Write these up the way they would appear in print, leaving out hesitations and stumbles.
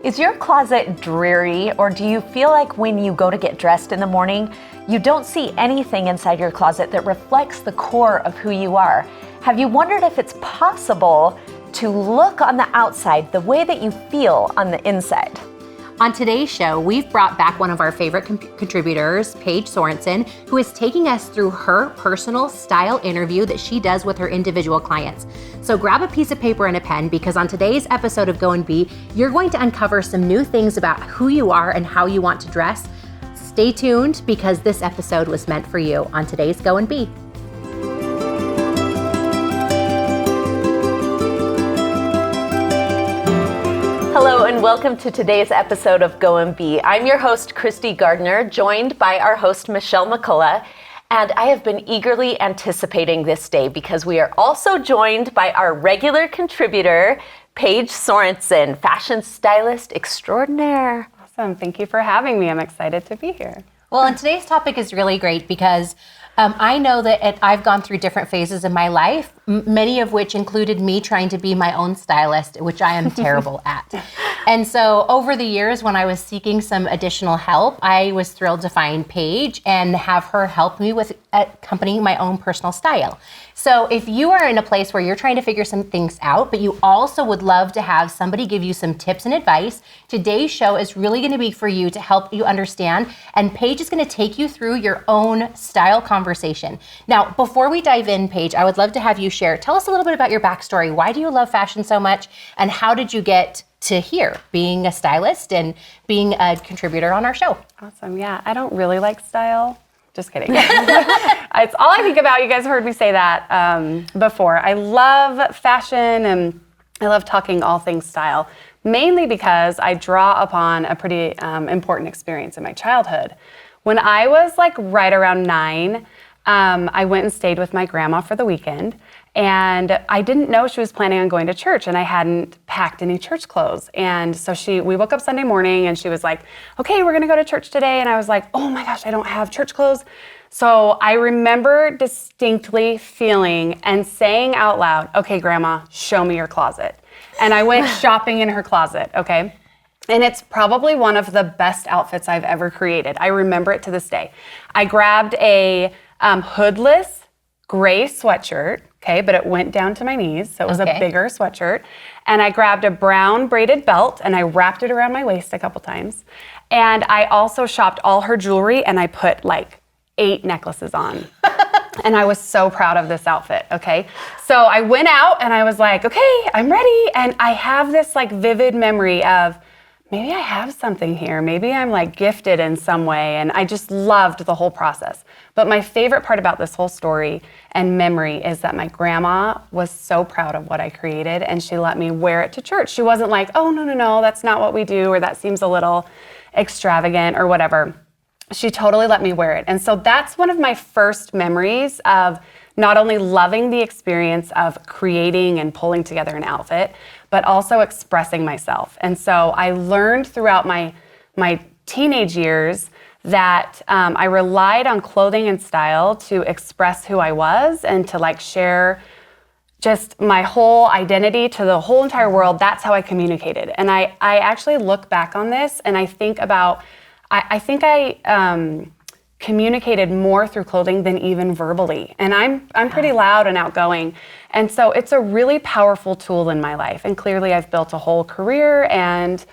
Is your closet dreary, or do you feel like when you go to get dressed in the morning, you don't see anything inside your closet that reflects the core of who you are? Have you wondered if it's possible to look on the outside the way that you feel on the inside? On today's show, we've brought back one of our favorite contributors, Paige Sorensen, who is taking us through her personal style interview that she does with her individual clients. So grab a piece of paper and a pen, because on today's episode of Go and Be, you're going to uncover some new things about who you are and how you want to dress. Stay tuned, because this episode was meant for you on today's Go and Be. Hello and welcome to today's episode of Go and Be. I'm your host, Christie Gardiner, joined by our host, Michelle McCullough. And I have been eagerly anticipating this day because we are also joined by our regular contributor, Paige Sorensen, fashion stylist extraordinaire. Awesome. Thank you for having me. I'm excited to be here. Well, and today's topic is really great because I know that I've gone through different phases in my life, many of which included me trying to be my own stylist, which I am terrible at. And so over the years, when I was seeking some additional help, I was thrilled to find Paige and have her help me with accompanying my own personal style. So if you are in a place where you're trying to figure some things out, but you also would love to have somebody give you some tips and advice, today's show is really going to be for you to help you understand. And Paige is going to take you through your own style conversation. Now, before we dive in, Paige, I would love to have you share. Tell us a little bit about your backstory. Why do you love fashion so much? And how did you get to here, being a stylist and being a contributor on our show? Awesome. Yeah, I don't really like style. Just kidding. It's all I think about. You guys heard me say that before. I love fashion and I love talking all things style, mainly because I draw upon a pretty important experience in my childhood. When I was like right around 9, I went and stayed with my grandma for the weekend. And I didn't know she was planning on going to church, and I hadn't packed any church clothes. And so we woke up Sunday morning and she was like, okay, we're gonna go to church today. And I was like, oh my gosh, I don't have church clothes. So I remember distinctly feeling and saying out loud, okay, Grandma, show me your closet. And I went shopping in her closet, okay? And it's probably one of the best outfits I've ever created. I remember it to this day. I grabbed a hoodless gray sweatshirt, okay, but it went down to my knees, so it was a bigger sweatshirt. And I grabbed a brown braided belt and I wrapped it around my waist a couple times. And I also shopped all her jewelry and I put like 8 necklaces on. And I was so proud of this outfit, okay? So I went out and I was like, okay, I'm ready. And I have this like vivid memory of, maybe I have something here. Maybe I'm like gifted in some way. And I just loved the whole process. But my favorite part about this whole story and memory is that my grandma was so proud of what I created and she let me wear it to church. She wasn't like, oh, no, that's not what we do, or that seems a little extravagant or whatever. She totally let me wear it. And so that's one of my first memories of not only loving the experience of creating and pulling together an outfit, but also expressing myself. And so I learned throughout my teenage years that I relied on clothing and style to express who I was and to like share just my whole identity to the whole entire world. That's how I communicated. And I actually look back on this and I think about, I think I communicated more through clothing than even verbally. And I'm pretty loud and outgoing. And so it's a really powerful tool in my life. And clearly I've built a whole career and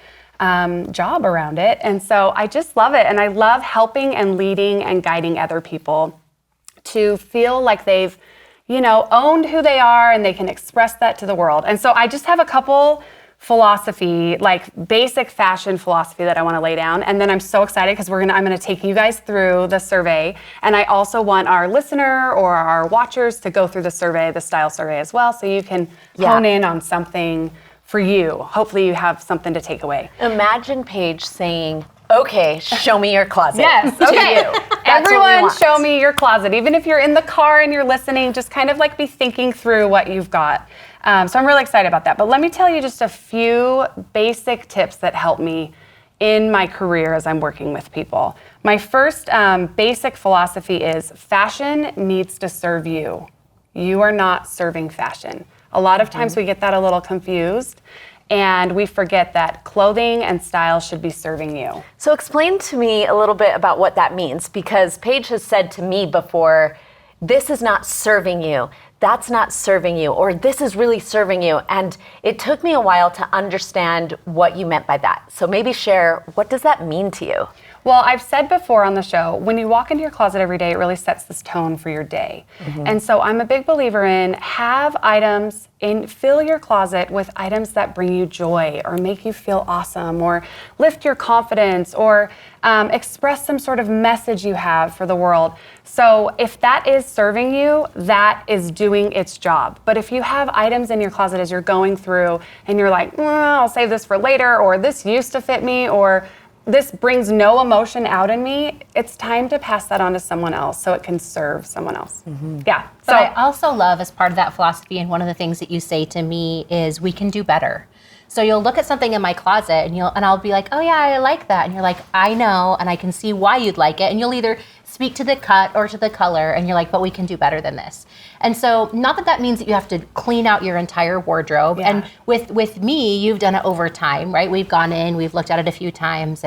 job around it. And so I just love it. And I love helping and leading and guiding other people to feel like they've, owned who they are and they can express that to the world. And so I just have a couple philosophy, like basic fashion philosophy that I want to lay down. And then I'm so excited because I'm going to take you guys through the survey. And I also want our listener or our watchers to go through the survey, the style survey as well, so you can hone in on something for you. Hopefully you have something to take away. Imagine Paige saying, okay, show me your closet. Yes, okay. Everyone show me your closet. Even if you're in the car and you're listening, just kind of like be thinking through what you've got. So I'm really excited about that. But let me tell you just a few basic tips that help me in my career as I'm working with people. My first basic philosophy is fashion needs to serve you. You are not serving fashion. A lot of times we get that a little confused. And we forget that clothing and style should be serving you. So explain to me a little bit about what that means, because Paige has said to me before, this is not serving you, that's not serving you, or this is really serving you. And it took me a while to understand what you meant by that. So maybe share, what does that mean to you? Well, I've said before on the show, when you walk into your closet every day, it really sets this tone for your day. And so I'm a big believer in fill your closet with items that bring you joy or make you feel awesome or lift your confidence or express some sort of message you have for the world. So if that is serving you, that is doing its job. But if you have items in your closet as you're going through and you're like, I'll save this for later, or this used to fit me, or this brings no emotion out in me, it's time to pass that on to someone else so it can serve someone else. Yeah. But I also love, as part of that philosophy, and one of the things that you say to me is, we can do better. So you'll look at something in my closet and I'll be like, oh yeah, I like that. And you're like, I know, and I can see why you'd like it. And you'll either speak to the cut or to the color, and you're like, but we can do better than this. And so not that means that you have to clean out your entire wardrobe. Yeah. And with me, you've done it over time, right? We've gone in, we've looked at it a few times,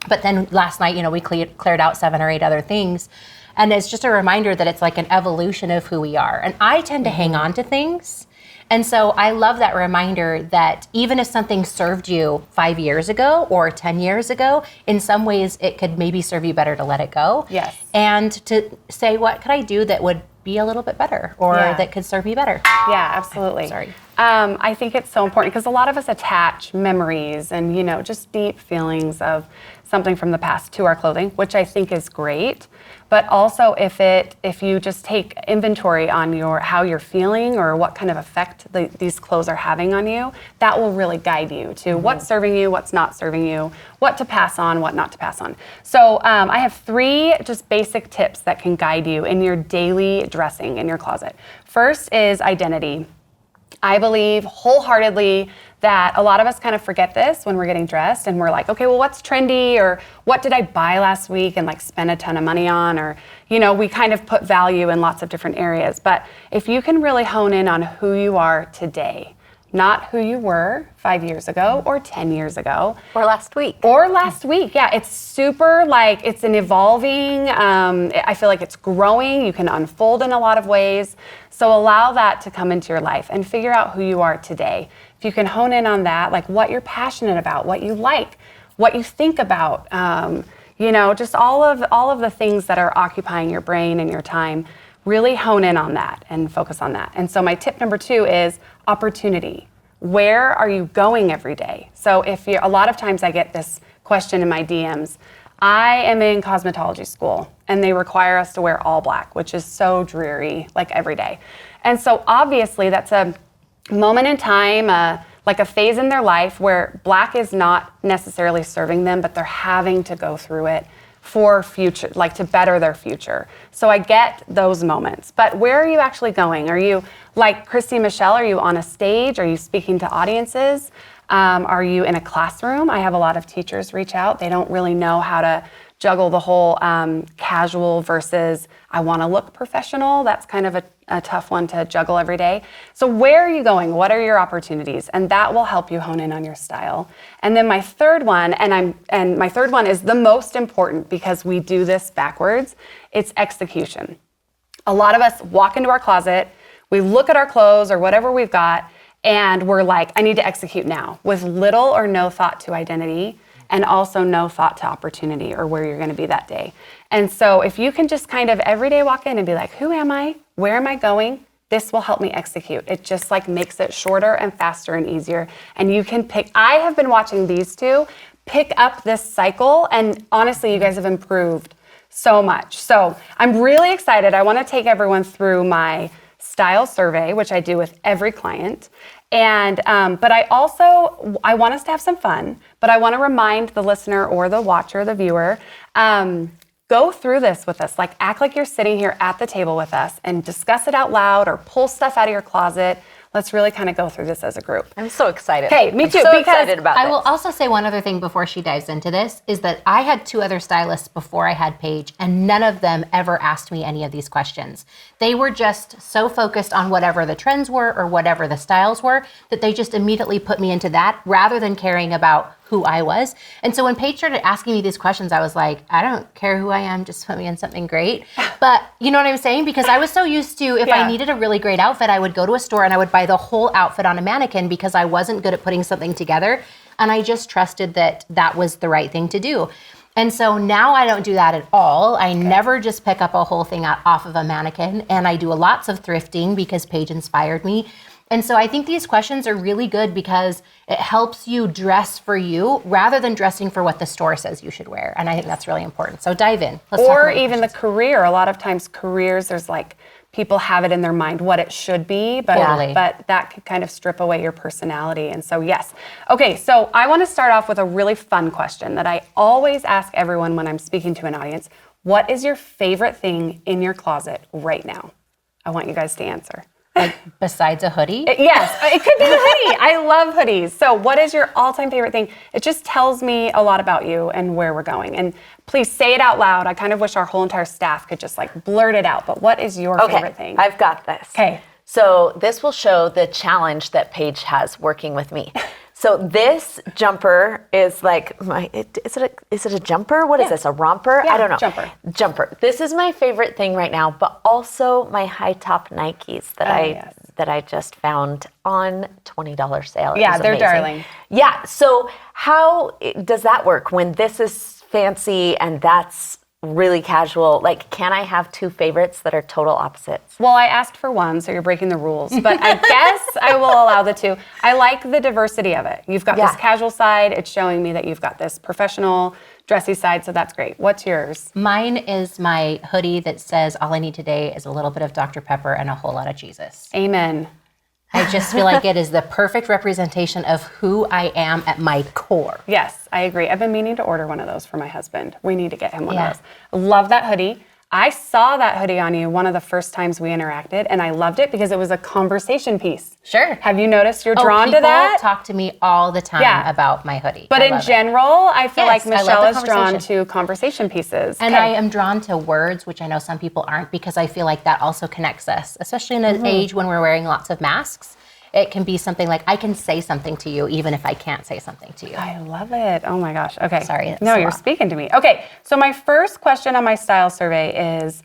but then last night, we cleared out 7 or 8 other things. And it's just a reminder that it's like an evolution of who we are. And I tend to hang on to things. And so I love that reminder that even if something served you 5 years ago or 10 years ago, in some ways it could maybe serve you better to let it go. Yes. And to say, what could I do that would be a little bit better or that could serve me better? Yeah, absolutely. Sorry. I think it's so important because a lot of us attach memories and, just deep feelings of something from the past to our clothing, which I think is great. But also if you just take inventory on how you're feeling or what kind of effect these clothes are having on you, that will really guide you to what's serving you, what's not serving you, what to pass on, what not to pass on. So I have 3 just basic tips that can guide you in your daily dressing in your closet. First is identity. I believe wholeheartedly that a lot of us kind of forget this when we're getting dressed and we're like, okay, well, what's trendy, or what did I buy last week and spend a ton of money on, or, we kind of put value in lots of different areas. But if you can really hone in on who you are today, not who you were 5 years ago or 10 years ago. Or last week. Yeah, it's super it's an evolving, I feel like it's growing. You can unfold in a lot of ways. So allow that to come into your life and figure out who you are today. If you can hone in on that, what you're passionate about, what you like, what you think about, just all of the things that are occupying your brain and your time, really hone in on that and focus on that. And so my tip number 2 is opportunity. Where are you going every day? So a lot of times I get this question in my DMs. I am in cosmetology school and they require us to wear all black, which is so dreary, every day. And so obviously that's a moment in time, a phase in their life where black is not necessarily serving them, but they're having to go through it for future, to better their future. So I get those moments. But where are you actually going? Are you like Christie and Michelle? Are you on a stage? Are you speaking to audiences? Are you in a classroom? I have a lot of teachers reach out. They don't really know how to juggle the whole casual versus I want to look professional. That's kind of a tough one to juggle every day. So where are you going? What are your opportunities? And that will help you hone in on your style. And then my third one, and my third one is the most important because we do this backwards. It's execution. A lot of us walk into our closet, we look at our clothes or whatever we've got, and we're like, I need to execute now, with little or no thought to identity and also no thought to opportunity or where you're going to be that day. And so if you can just kind of every day walk in and be like, who am I? Where am I going? This will help me execute. It just makes it shorter and faster and easier. And you can pick, I have been watching these 2 pick up this cycle, and honestly, you guys have improved so much. So I'm really excited. I want to take everyone through my style survey, which I do with every client. And but I want us to have some fun, but I want to remind the listener or the watcher, the viewer, go through this with us. Act like you're sitting here at the table with us and discuss it out loud or pull stuff out of your closet. let's really kind of go through this as a group. I'm so excited. Okay, me too. I'm so because excited about I this. will also say one other thing before she dives into this is that I had 2 other stylists before I had Paige, and none of them ever asked me any of these questions. They were just so focused on whatever the trends were or whatever the styles were that they just immediately put me into that rather than caring about who I was. And so when Paige started asking me these questions, I was like, I don't care who I am, just put me in something great. But you know what I'm saying? Because I was so used to, if I needed a really great outfit, I would go to a store and I would buy the whole outfit on a mannequin because I wasn't good at putting something together. And I just trusted that that was the right thing to do. And so now I don't do that at all. I never just pick up a whole thing off of a mannequin. And I do lots of thrifting because Paige inspired me. And so I think these questions are really good because it helps you dress for you rather than dressing for what the store says you should wear. And I think that's really important. So dive in. Let's talk or about even the career. A lot of times careers, there's like, people have it in their mind what it should be, but that could kind of strip away your personality. And so, yes. Okay, so I want to start off with a really fun question that I always ask everyone when I'm speaking to an audience. What is your favorite thing in your closet right now? I want you guys to answer. Like besides a hoodie? Yes, it could be a hoodie. I love hoodies. So what is your all-time favorite thing? It just tells me a lot about you and where we're going. And please say it out loud. I kind of wish our whole entire staff could just like blurt it out. But what is your favorite thing? I've got this. Okay. So this will show the challenge that Paige has working with me. So this jumper is like is it a jumper? What is this? A romper? Yeah, I don't know. Jumper. This is my favorite thing right now, but also my high top Nikes that I just found on $20 sale. Yeah, they're darling. Yeah. So how does that work when this is fancy and that's really casual? Like, can I have 2 favorites that are total opposites? Well, I asked for one, so you're breaking the rules. But I guess I will allow the 2. I like the diversity of it. You've got this casual side. It's showing me that you've got this professional, dressy side, so that's great. What's yours? Mine is my hoodie that says, all I need today is a little bit of Dr. Pepper and a whole lot of Jesus. Amen. I just feel like it is the perfect representation of who I am at my core. Yes, I agree. I've been meaning to order one of those for my husband. We need to get him one of those. Love that hoodie. I saw that hoodie on you one of the first times we interacted, and I loved it because it was a conversation piece. Sure. Have you noticed you're drawn to that? People talk to me all the time about my hoodie. But in general, I feel like Michelle is drawn conversation. to conversation pieces. And I am drawn to words, which I know some people aren't, because I feel like that also connects us, especially in an age when we're wearing lots of masks. It can be something like, I can say something to you even if I can't say something to you. I love it. Oh my gosh. Okay. Sorry. No, you're speaking to me. Okay. So my first question on my style survey is,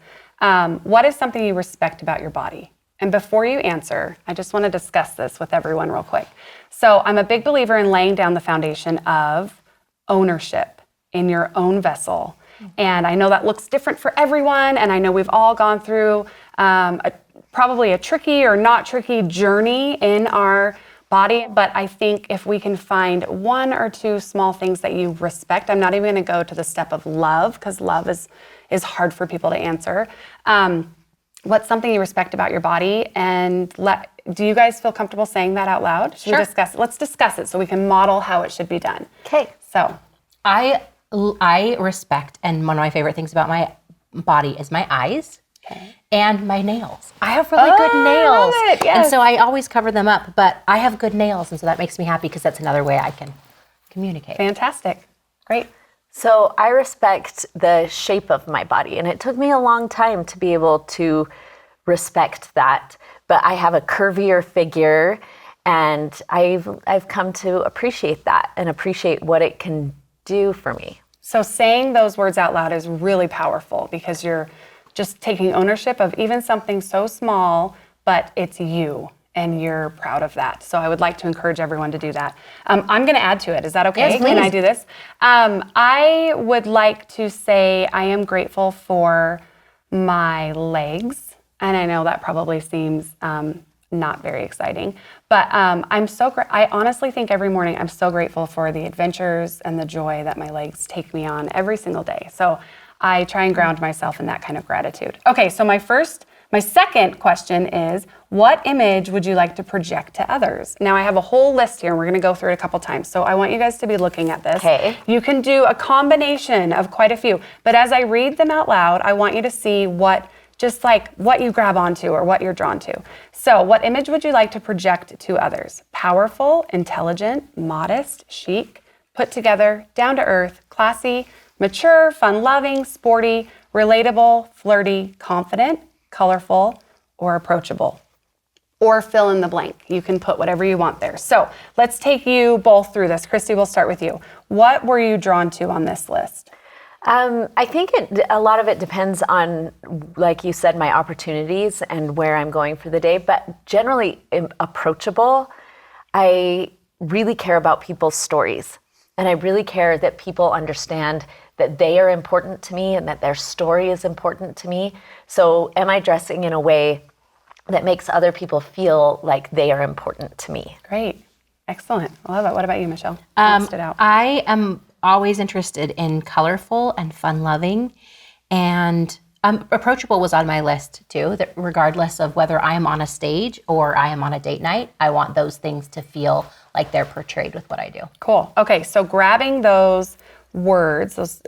what is something you respect about your body? And before you answer, I just want to discuss this with everyone real quick. So I'm a big believer in laying down the foundation of ownership in your own vessel. And I know that looks different for everyone. And I know we've all gone through probably a tricky or not tricky journey in our body. But I think if we can find 1 or 2 small things that you respect, I'm not even going to go to the step of love because love is hard for people to answer. What's something you respect about your body? And do you guys feel comfortable saying that out loud? Should we discuss it? Let's discuss it so we can model how it should be done. Okay. So I respect, and one of my favorite things about my body is my eyes. Okay. And my nails. I have really good nails. I love it. Yes. And so I always cover them up, but I have good nails, and so that makes me happy because that's another way I can communicate. Fantastic. Great. So I respect the shape of my body, and it took me a long time to be able to respect that. But I have a curvier figure, and I've come to appreciate that and appreciate what it can do for me. So saying those words out loud is really powerful because you're just taking ownership of even something so small, but it's you and you're proud of that. So I would like to encourage everyone to do that. I'm going to add to it. Is that okay? Yes, please. Can I do this? I would like to say I am grateful for my legs. And I know that probably seems not very exciting, but I honestly think every morning I'm so grateful for the adventures and the joy that my legs take me on every single day. So I try and ground myself in that kind of gratitude. Okay, so my second question is, what image would you like to project to others? Now I have a whole list here and we're gonna go through it a couple times. So I want you guys to be looking at this. Okay. You can do a combination of quite a few, but as I read them out loud, I want you to see what just like what you grab onto or what you're drawn to. So what image would you like to project to others? Powerful, intelligent, modest, chic, put together, down to earth, classy, mature, fun-loving, sporty, relatable, flirty, confident, colorful, or approachable. Or fill in the blank. You can put whatever you want there. So let's take you both through this. Christy, we'll start with you. What were you drawn to on this list? I think a lot of it depends on, like you said, my opportunities and where I'm going for the day. But generally approachable, I really care about people's stories. And I really care that people understand that they are important to me and that their story is important to me. So am I dressing in a way that makes other people feel like they are important to me? Great. Excellent. I love it. What about you, Michelle? What stood out? I am always interested in colorful and fun-loving, and approachable was on my list too, that regardless of whether I am on a stage or I am on a date night, I want those things to feel like they're portrayed with what I do. Cool. Okay, so grabbing those words, those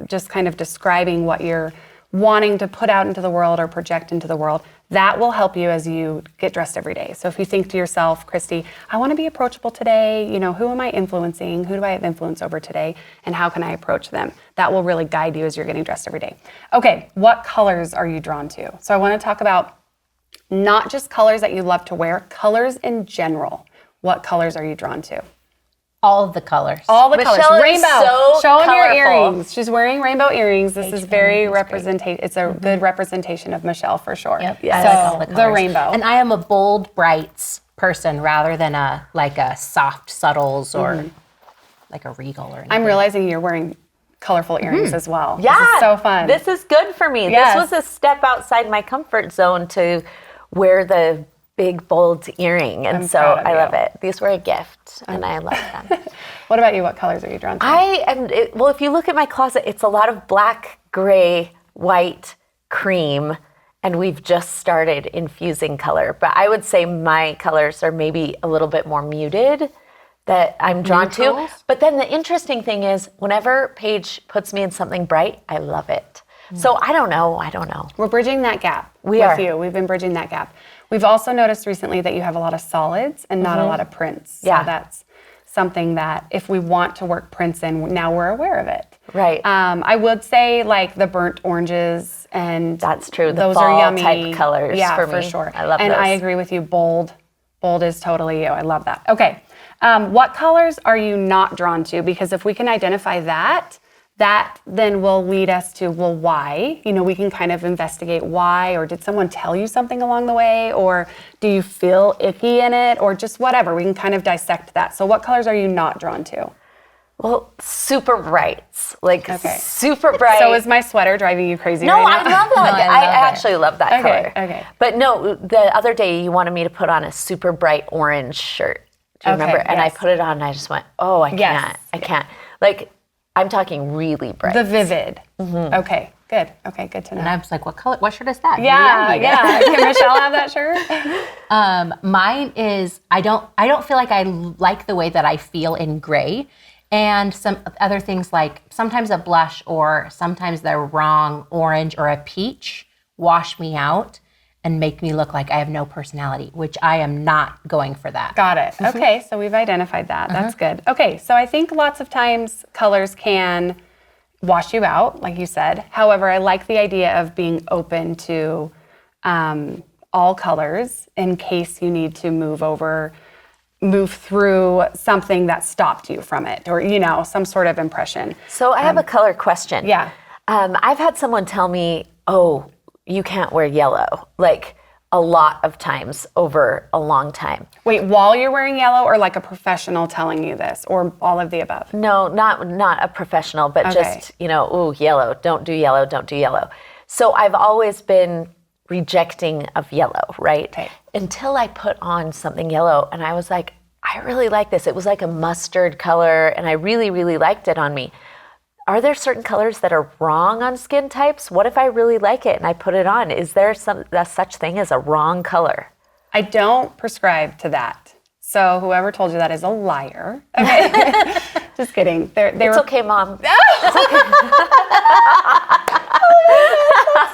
just kind of describing what you're wanting to put out into the world or project into the world, that will help you as you get dressed every day. So if you think to yourself, Christy, I want to be approachable today, who am I influencing? Who do I have influence over today? And how can I approach them? That will really guide you as you're getting dressed every day. Okay, what colors are you drawn to? So I want to talk about not just colors that you love to wear, colors in general. What colors are you drawn to? All of the colors. All the Michelle colors. is Rainbow. so Show them your colorful. earrings. She's wearing rainbow earrings. This is very representation. It's a good representation of Michelle for sure. Yep. Yes. I like all the colors. The rainbow. And I am a bold brights person rather than a soft subtles or like a regal or anything. I'm realizing you're wearing colorful earrings as well. Yeah. This is so fun. This is good for me. Yes. This was a step outside my comfort zone to wear the big, bold earring. And so proud of I you. love it. These were a gift, and I love them. What about you? What colors are you drawn to? Well, if you look at my closet, it's a lot of black, gray, white, cream, and we've just started infusing color. But I would say my colors are maybe a little bit more muted that I'm drawn to. Neutrals? But then the interesting thing is whenever Paige puts me in something bright, I love it. So I don't know. We're bridging that gap We with are. you. We've been bridging that gap. We've also noticed recently that you have a lot of solids and not a lot of prints. Yeah. So that's something that if we want to work prints in, now we're aware of it. Right. I would say like the burnt oranges and That's true. The those fall are yummy type colors yeah, for me. sure. I love and those. I agree with you. Bold is totally you. I love that. Okay. What colors are you not drawn to? Because if we can identify that then will lead us to, well, why? We can kind of investigate why, or did someone tell you something along the way, or do you feel icky in it, or just whatever. We can kind of dissect that. So what colors are you not drawn to? Well, super brights, Okay. super bright. So is my sweater driving you crazy No, right now? I love that. No, I I love it. actually love that color. Okay. But no, the other day you wanted me to put on a super bright orange shirt. Do you Okay, remember? And I yes. put it on and I just went, oh, I Yes. can't. I can't. Like, I'm talking really bright. The vivid. Okay, good. Okay, good to know. And I was like, what color? What shirt is that? Yeah. Can Michelle have that shirt? Mine is I don't feel like I like the way that I feel in gray, and some other things like sometimes a blush or sometimes the wrong orange or a peach wash me out and make me look like I have no personality, which I am not going for that. Got it. Okay, so we've identified that. That's good. Okay, so I think lots of times colors can wash you out, like you said. However, I like the idea of being open to all colors in case you need to move through something that stopped you from it, or some sort of impression. So I have a color question. Yeah. I've had someone tell me, oh, you can't wear yellow, like a lot of times over a long time. Wait, while you're wearing yellow, or like a professional telling you this, or all of the above? No, not a professional, but Okay. just, ooh, yellow, don't do yellow, don't do yellow. So I've always been rejecting of yellow, right? Okay. Until I put on something yellow and I was like, I really like this. It was like a mustard color and I really, really liked it on me. Are there certain colors that are wrong on skin types? What if I really like it and I put it on? Is there such thing as a wrong color? I don't prescribe to that. So whoever told you that is a liar. Okay. Just kidding. It's okay, Mom.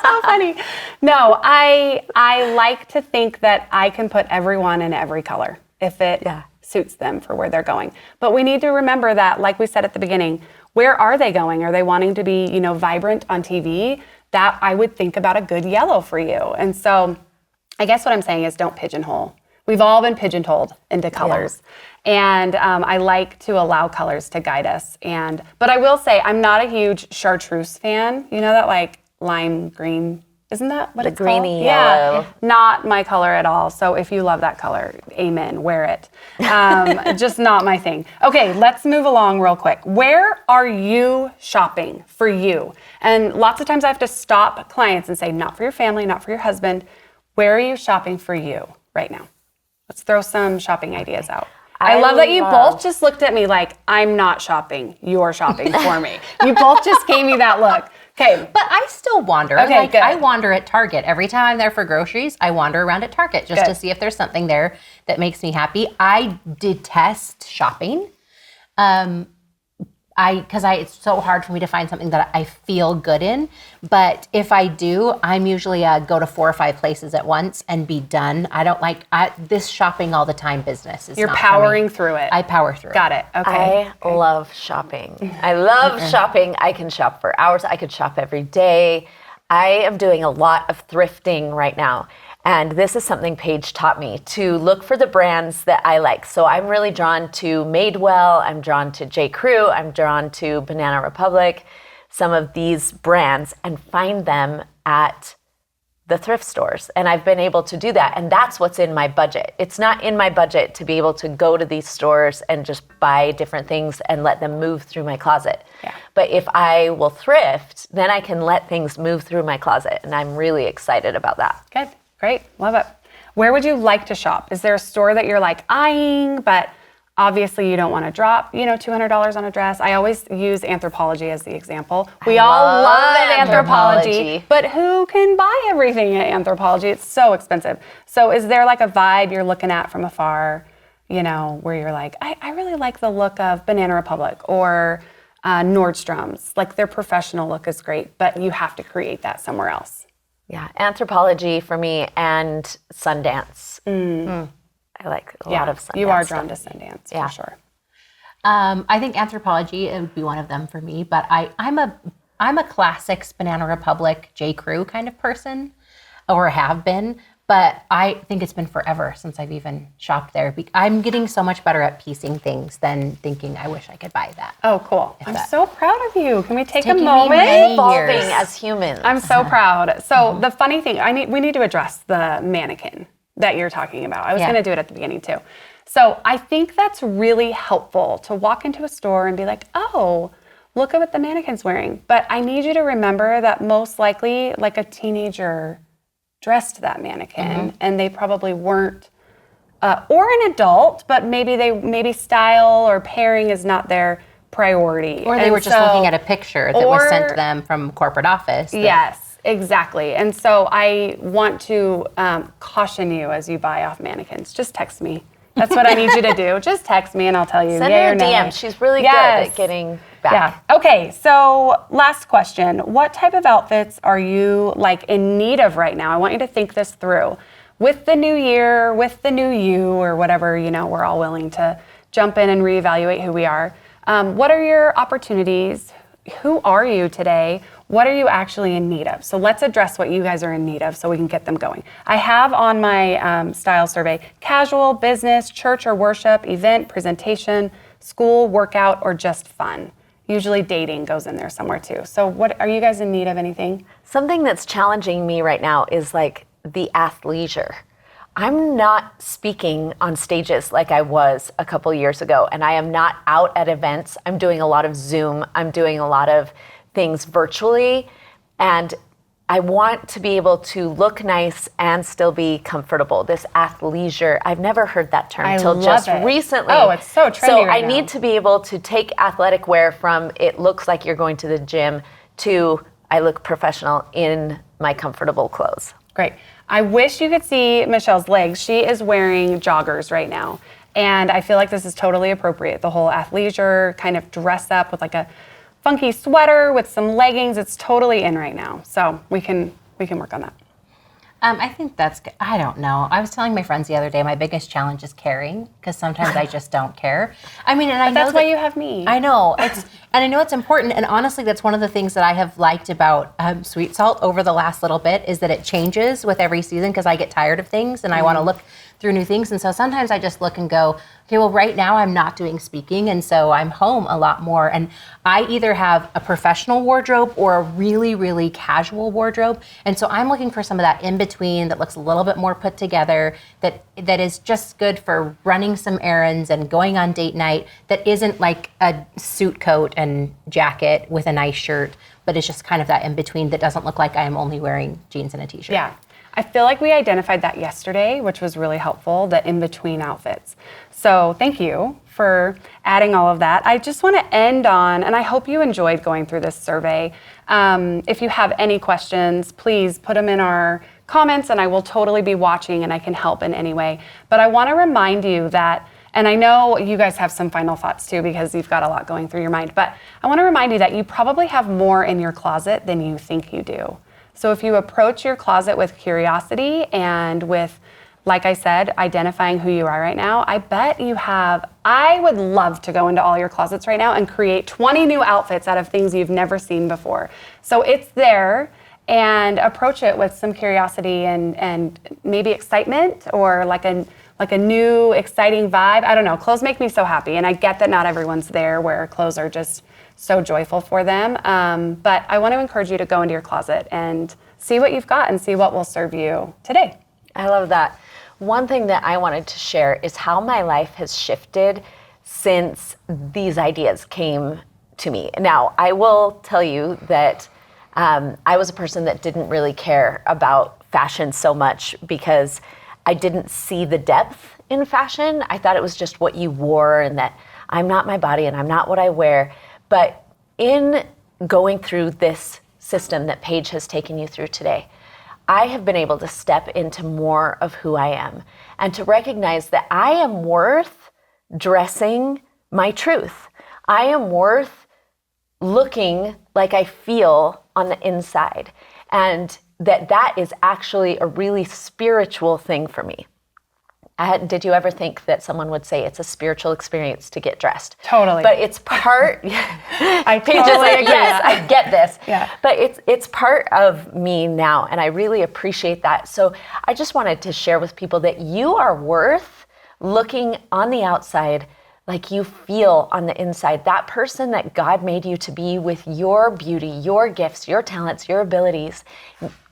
So so funny. No, I like to think that I can put everyone in every color if it suits them for where they're going. But we need to remember that, like we said at the beginning, where are they going? Are they wanting to be, vibrant on TV? That I would think about a good yellow for you. And so I guess what I'm saying is don't pigeonhole. We've all been pigeonholed into colors. And I like to allow colors to guide us. But I will say I'm not a huge chartreuse fan. You know that like lime green, isn't that what it's called? The greeny yellow. Yeah, not my color at all. So if you love that color, amen, wear it. Just not my thing. Okay, let's move along real quick. Where are you shopping for you? And lots of times I have to stop clients and say, not for your family, not for your husband. Where are you shopping for you right now? Let's throw some shopping ideas out. I love that you both just looked at me like, I'm not shopping, you're shopping for me. You both just gave me that look. Okay. But I still wander. Okay, good. I wander at Target. Every time I'm there for groceries, I wander around at Target just to see if there's something there that makes me happy. I detest shopping. It's so hard for me to find something that I feel good in. But if I do, I'm usually go to 4 or 5 places at once and be done. I don't like this shopping all the time business. You're powering through it. I power through it. Got it. Okay. I love shopping. I love shopping. I can shop for hours. I could shop every day. I am doing a lot of thrifting right now. And this is something Paige taught me, to look for the brands that I like. So I'm really drawn to Madewell, I'm drawn to J. Crew, I'm drawn to Banana Republic, some of these brands, and find them at the thrift stores. And I've been able to do that. And that's what's in my budget. It's not in my budget to be able to go to these stores and just buy different things and let them move through my closet. Yeah. But if I will thrift, then I can let things move through my closet. And I'm really excited about that. Good. Great. Love it. Where would you like to shop? Is there a store that you're like eyeing, but obviously you don't want to drop, $200 on a dress? I always use Anthropologie as the example. We all love Anthropologie, but who can buy everything at Anthropologie? It's so expensive. So is there like a vibe you're looking at from afar, where you're like, I really like the look of Banana Republic or Nordstrom's. Like their professional look is great, but you have to create that somewhere else. Yeah, Anthropologie for me and Sundance. I like a lot of Sundance. You are drawn to Sundance for sure. I think Anthropologie would be one of them for me, but I'm a classics Banana Republic, J. Crew kind of person, or have been. But I think it's been forever since I've even shopped there. I'm getting so much better at piecing things than thinking I wish I could buy that. Oh, cool. I'm so proud of you. Can we take a taken me moment? many Evolving years. as humans. I'm so proud. So the funny thing, we need to address the mannequin that you're talking about. I was going to do it at the beginning too. So I think that's really helpful to walk into a store and be like, oh, look at what the mannequin's wearing. But I need you to remember that most likely like a teenager dressed that mannequin and they probably weren't, or an adult, but maybe style or pairing is not their priority. Or they were just looking at a picture that was sent to them from corporate office. Yes, exactly. And so I want to caution you as you buy off mannequins. Just text me. That's what I need you to do. Just text me and I'll tell you. Send yay her or a nay. DM. She's really good at getting back. Yeah. Okay, so last question. What type of outfits are you like in need of right now? I want you to think this through. With the new year, with the new you, or whatever, we're all willing to jump in and reevaluate who we are. What are your opportunities? Who are you today? What are you actually in need of? So let's address what you guys are in need of so we can get them going. I have on my style survey, casual, business, church or worship, event, presentation, school, workout, or just fun. Usually dating goes in there somewhere too. So what are you guys in need of anything? Something that's challenging me right now is like the athleisure. I'm not speaking on stages like I was a couple years ago, and I am not out at events. I'm doing a lot of Zoom. I'm doing a lot of things virtually, and I want to be able to look nice and still be comfortable. This athleisure, I've never heard that term until just recently. Oh, it's so trendy So right I now. need to be able to take athletic wear from it looks like you're going to the gym to I look professional in my comfortable clothes. Great. I wish you could see Michelle's legs. She is wearing joggers right now. And I feel like this is totally appropriate. The whole athleisure kind of dress up with like a funky sweater with some leggings. It's totally in right now. So we can we can work on that. I think that's good. I don't know. I was telling my friends the other day, my biggest challenge is caring, because sometimes I just don't care. I mean, and I know that's why you have me. I know. And I know it's important. And honestly, that's one of the things that I have liked about Sweet Salt over the last little bit is that it changes with every season, because I get tired of things and I want to look through new things. And so sometimes I just look and go, okay, well, right now I'm not doing speaking. And so I'm home a lot more. And I either have a professional wardrobe or a really, really casual wardrobe. And so I'm looking for some of that in between that looks a little bit more put together, that is just good for running some errands and going on date night, that isn't like a suit coat and jacket with a nice shirt, but it's just kind of that in between that doesn't look like I am only wearing jeans and a t-shirt. Yeah. I feel like we identified that yesterday, which was really helpful, the in-between outfits. So thank you for adding all of that. I just want to end on, and I hope you enjoyed going through this survey. If you have any questions, please put them in our comments, and I will totally be watching and I can help in any way. But I want to remind you that, and I know you guys have some final thoughts too, because you've got a lot going through your mind, but I want to remind you that you probably have more in your closet than you think you do. So if you approach your closet with curiosity and with, like I said, identifying who you are right now, I bet you have, I would love to go into all your closets right now and create 20 new outfits out of things you've never seen before. So it's there, and approach it with some curiosity and maybe excitement, or like a new exciting vibe. I don't know, clothes make me so happy, and I get that not everyone's there where clothes are just so joyful for them. But I want to encourage you to go into your closet and see what you've got and see what will serve you today. I love that. One thing that I wanted to share is how my life has shifted since these ideas came to me. Now, I will tell you that I was a person that didn't really care about fashion so much because I didn't see the depth in fashion. I thought it was just what you wore, and that I'm not my body and I'm not what I wear. But in going through this system that Paige has taken you through today, I have been able to step into more of who I am and to recognize that I am worth dressing my truth. I am worth looking like I feel on the inside, and that is actually a really spiritual thing for me. Did you ever think that someone would say it's a spiritual experience to get dressed? Totally. But it's part. I Paige is totally like, agree. yes, I get this. Yeah. But it's part of me now, and I really appreciate that. So I just wanted to share with people that you are worth looking on the outside like you feel on the inside. That person that God made you to be, with your beauty, your gifts, your talents, your abilities,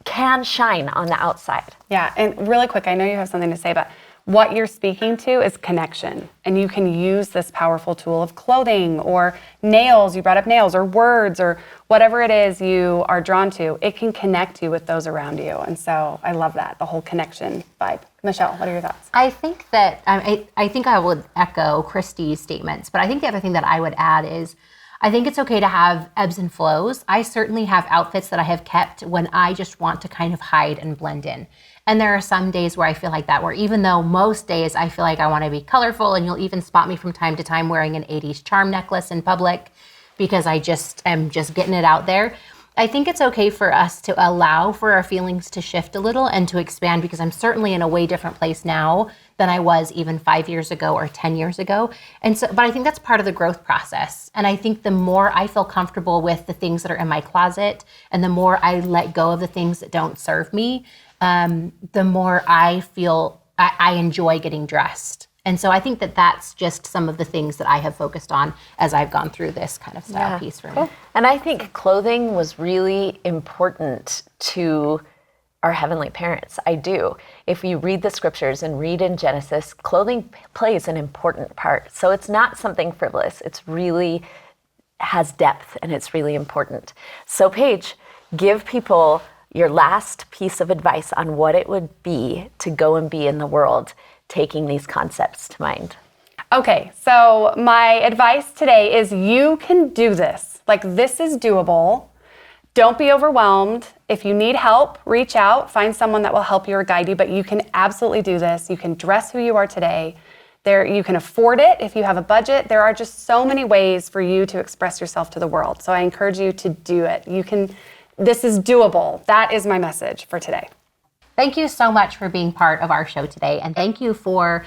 can shine on the outside. Yeah, and really quick, I know you have something to say, but what you're speaking to is connection. And you can use this powerful tool of clothing or nails, you brought up nails, or words, or whatever it is you are drawn to. It can connect you with those around you. And so I love that, the whole connection vibe. Michelle, what are your thoughts? I think that, I think I would echo Christie's statements, but I think the other thing that I would add is, I think it's okay to have ebbs and flows. I certainly have outfits that I have kept when I just want to kind of hide and blend in. And there are some days where I feel like that, where even though most days I feel like I want to be colorful, and you'll even spot me from time to time wearing an 80s charm necklace in public because I just am just getting it out there. I think it's okay for us to allow for our feelings to shift a little and to expand, because I'm certainly in a way different place now than I was even 5 years ago or 10 years ago. And so, but I think that's part of the growth process. And I think the more I feel comfortable with the things that are in my closet, and the more I let go of the things that don't serve me, the more I feel I enjoy getting dressed. And so I think that that's just some of the things that I have focused on as I've gone through this kind of style piece for me. And I think clothing was really important to our heavenly parents. I do. If you read the scriptures and read in Genesis, clothing plays an important part. So it's not something frivolous. It's really has depth, and it's really important. So Paige, give people your last piece of advice on what it would be to go and be in the world, taking these concepts to mind. Okay, so my advice today is you can do this. Like, this is doable. Don't be overwhelmed. If you need help, reach out, find someone that will help you or guide you, but you can absolutely do this. You can dress who you are today. You can afford it if you have a budget. There are just so many ways for you to express yourself to the world. So I encourage you to do it. You can this is doable. That is my message for today. Thank you so much for being part of our show today. And thank you for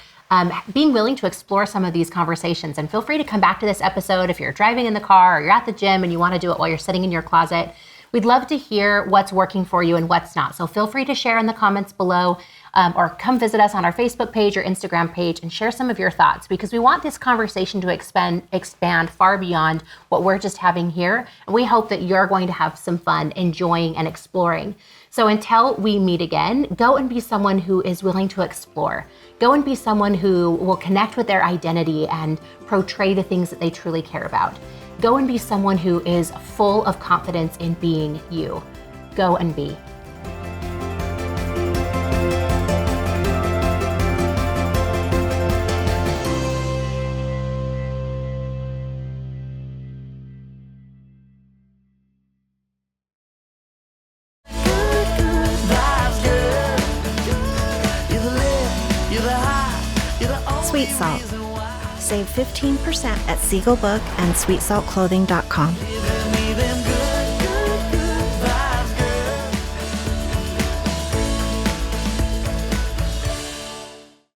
being willing to explore some of these conversations. And feel free to come back to this episode if you're driving in the car or you're at the gym and you want to do it while you're sitting in your closet. We'd love to hear what's working for you and what's not. So feel free to share in the comments below or come visit us on our Facebook page or Instagram page and share some of your thoughts, because we want this conversation to expand far beyond what we're just having here. And we hope that you're going to have some fun enjoying and exploring. So until we meet again, go and be someone who is willing to explore. Go and be someone who will connect with their identity and portray the things that they truly care about. Go and be someone who is full of confidence in being you. Go and be. Sweet Salt. Save 15% at Seagull Book and SweetSaltClothing.com.